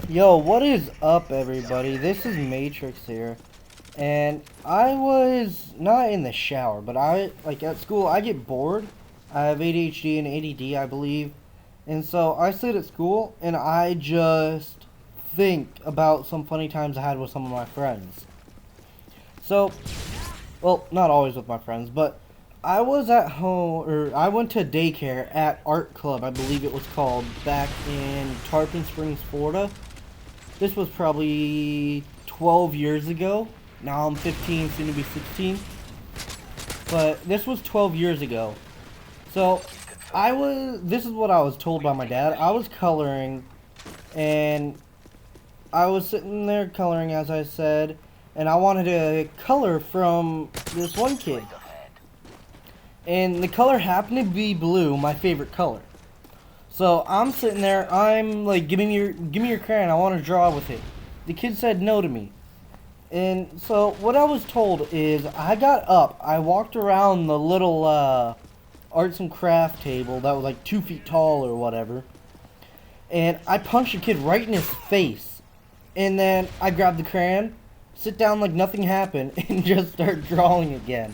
Yo, what is up, everybody? This is Matrix here, and I was not in the shower, but at school, I get bored. I have ADHD and ADD, I believe, and so I sit at school, and I just think about some funny times I had with some of my friends. So, well, not always with my friends, but I was at home, or I went to daycare at Art Club, I believe it was called, back in Tarpon Springs, Florida. This was probably 12 years ago. Now I'm 15, soon to be 16. But this was 12 years ago. So, this is what I was told by my dad. I was coloring, and I was sitting there coloring, as I said, and I wanted to color from this one kid. And the color happened to be blue, my favorite color. So I'm sitting there, I'm like, give me your crayon, I want to draw with it. The kid said no to me. And so what I was told is, I got up, I walked around the little arts and craft table that was like 2 feet tall or whatever. And I punched a kid right in his face. And then I grabbed the crayon, sit down like nothing happened, and just start drawing again.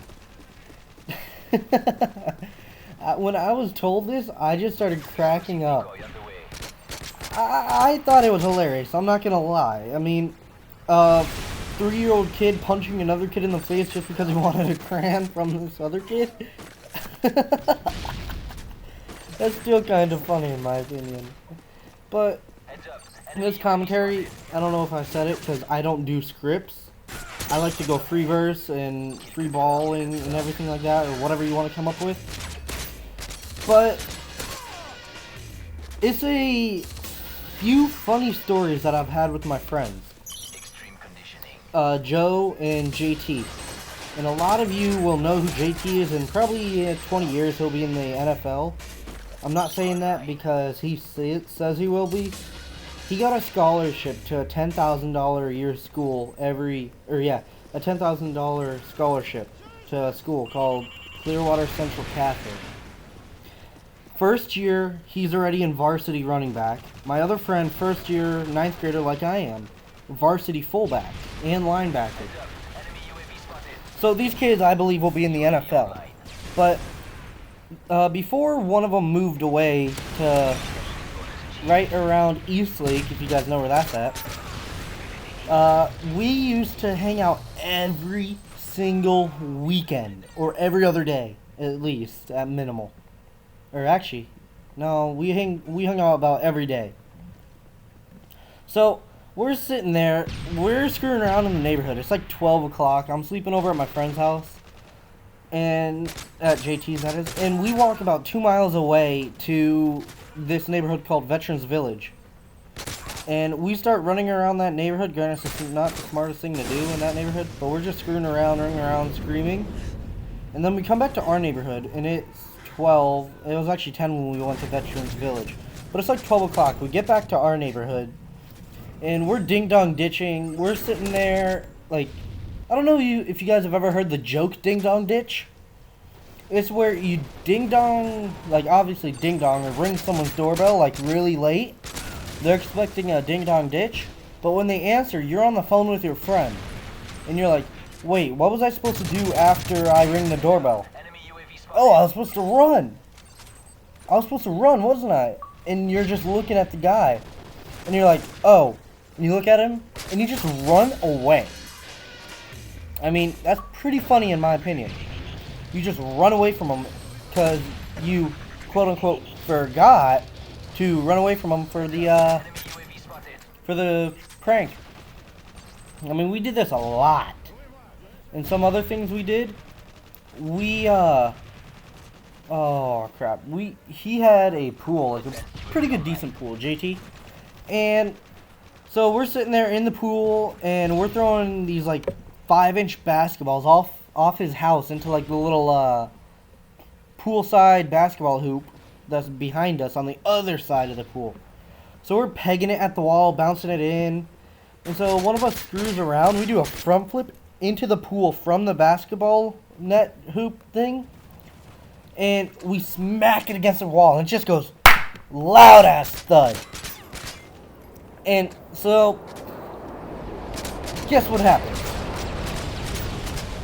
When I was told this, I just started cracking up. I thought it was hilarious, I'm not gonna lie. I mean, 3-year-old kid punching another kid in the face just because he wanted a crayon from this other kid? That's still kind of funny in my opinion. But, this commentary, I don't know if I said it because I don't do scripts. I like to go free verse and free balling and everything like that, or whatever you want to come up with. But it's a few funny stories that I've had with my friends, Joe and JT. And a lot of you will know who JT is, and probably in 20 years he'll be in the NFL. I'm not saying that because he says he will be. He got a scholarship to a $10,000 a year school a $10,000 scholarship to a school called Clearwater Central Catholic. First year, he's already in varsity running back. My other friend, first year, 9th grader like I am, varsity fullback and linebacker. So these kids, I believe, will be in the NFL. But before one of them moved away to right around Eastlake, if you guys know where that's at, we used to hang out every single weekend, or every other day, at least, at minimal. Or actually, no, we hung out about every day. So, we're sitting there, we're screwing around in the neighborhood. It's like 12 o'clock. I'm sleeping over at my friend's house. And, at JT's that is. And we walk about 2 miles away to this neighborhood called Veterans Village. And we start running around that neighborhood. Granted, it's not the smartest thing to do in that neighborhood. But we're just screwing around, running around, screaming. And then we come back to our neighborhood, and it's 12. It was actually 10 when we went to Veterans Village. But it's like 12 o'clock. We get back to our neighborhood, and we're ding-dong ditching. We're sitting there, like, I don't know if you guys have ever heard the joke ding-dong ditch. It's where you ding-dong, like, obviously ding-dong, or ring someone's doorbell, like, really late. They're expecting a ding-dong ditch, but when they answer, you're on the phone with your friend. And you're like, wait, what was I supposed to do after I ring the doorbell? Oh, I was supposed to run. Wasn't I? And you're just looking at the guy. And you're like, oh. And you look at him, and you just run away. I mean, that's pretty funny in my opinion. You just run away from him because you, quote-unquote, forgot to run away from him for the prank. I mean, we did this a lot. And some other things we did, oh crap, he had a pool, like a pretty good decent pool, JT. And so we're sitting there in the pool, and we're throwing these like 5-inch basketballs off his house into like the little poolside basketball hoop that's behind us on the other side of the pool. So we're pegging it at the wall, bouncing it in. And so one of us screws around, we do a front flip into the pool from the basketball net hoop thing. And we smack it against the wall, and it just goes loud ass thud. And so, guess what happens?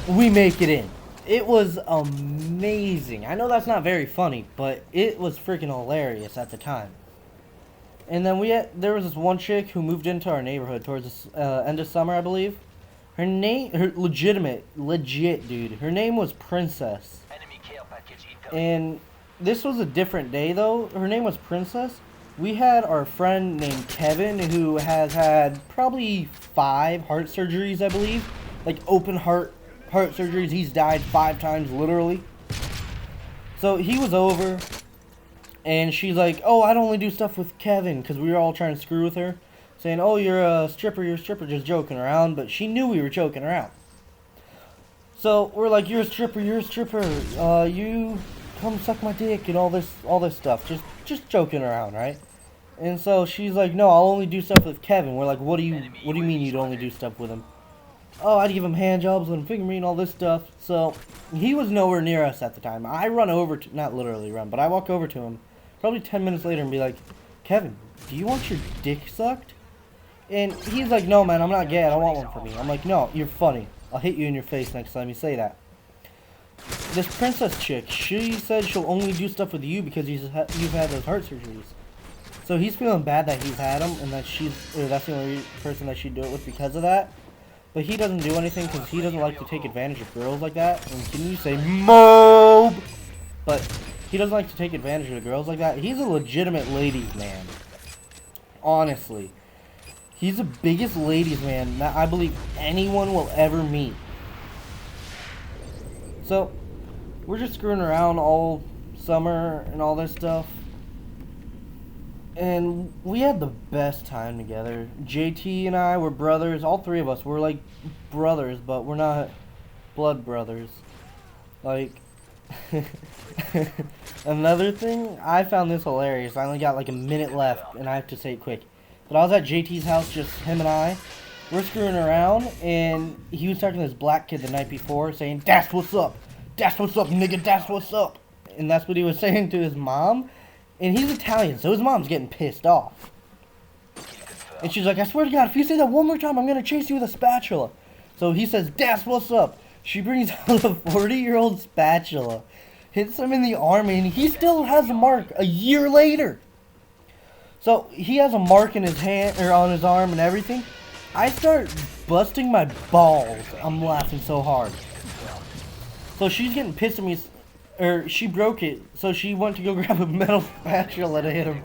We make it in. It was amazing. I know that's not very funny, but it was freaking hilarious at the time. And then there was this one chick who moved into our neighborhood towards the end of summer, I believe. Her legit, dude. Her name was Princess. And this was a different day, though. Her name was Princess. We had our friend named Kevin, who has had probably 5 heart surgeries, I believe. Like, open heart surgeries. He's died 5 times, literally. So, he was over, and she's like, oh, I'd only do stuff with Kevin, because we were all trying to screw with her. Saying, oh, you're a stripper, just joking around. But she knew we were joking around. So, we're like, you're a stripper, you come suck my dick, and all this stuff. Just joking around, right? And so she's like, no, I'll only do stuff with Kevin. We're like, what do you mean you'd only do stuff with him? Oh, I'd give him hand jobs, let him finger me, and all this stuff. So, he was nowhere near us at the time. I run over to, not literally run, but I walk over to him, probably 10 minutes later, and be like, Kevin, do you want your dick sucked? And he's like, no, man, I'm not gay, I don't want one for me. I'm like, no, you're funny. I'll hit you in your face next time you say that. This Princess chick, she said she'll only do stuff with you because you've had those heart surgeries. So he's feeling bad that he's had them, and that that's the only person that she'd do it with because of that. But he doesn't do anything because he doesn't like to take advantage of girls like that. And can you say mob? But he doesn't like to take advantage of girls like that. He's a legitimate ladies man. Honestly. He's the biggest ladies man that I believe anyone will ever meet. So, we're just screwing around all summer and all this stuff. And we had the best time together. JT and I were brothers. All 3 of us were like brothers, but we're not blood brothers. Like, another thing, I found this hilarious. I only got like a minute left, and I have to say it quick. But I was at JT's house, just him and I. We're screwing around, and he was talking to this black kid the night before, saying, that's what's up. That's what's up, nigga. That's what's up. And that's what he was saying to his mom. And he's Italian, so his mom's getting pissed off. And she's like, I swear to God, if you say that one more time, I'm going to chase you with a spatula. So he says, that's what's up. She brings out a 40-year-old spatula, hits him in the arm, and he still has a mark a year later. So he has a mark in his hand, or on his arm and everything. I start busting my balls. I'm laughing so hard. So she's getting pissed at me. Or she broke it, so she went to go grab a metal spatula to hit him.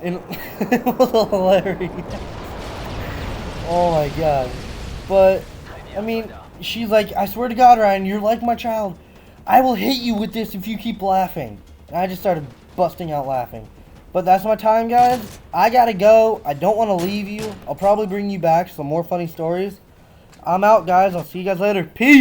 And it was hilarious. Oh my god. But, I mean, she's like, I swear to God, Ryan, you're like my child. I will hit you with this if you keep laughing. And I just started busting out laughing. But that's my time, guys. I gotta go. I don't want to leave you. I'll probably bring you back some more funny stories. I'm out, guys. I'll see you guys later. Peace.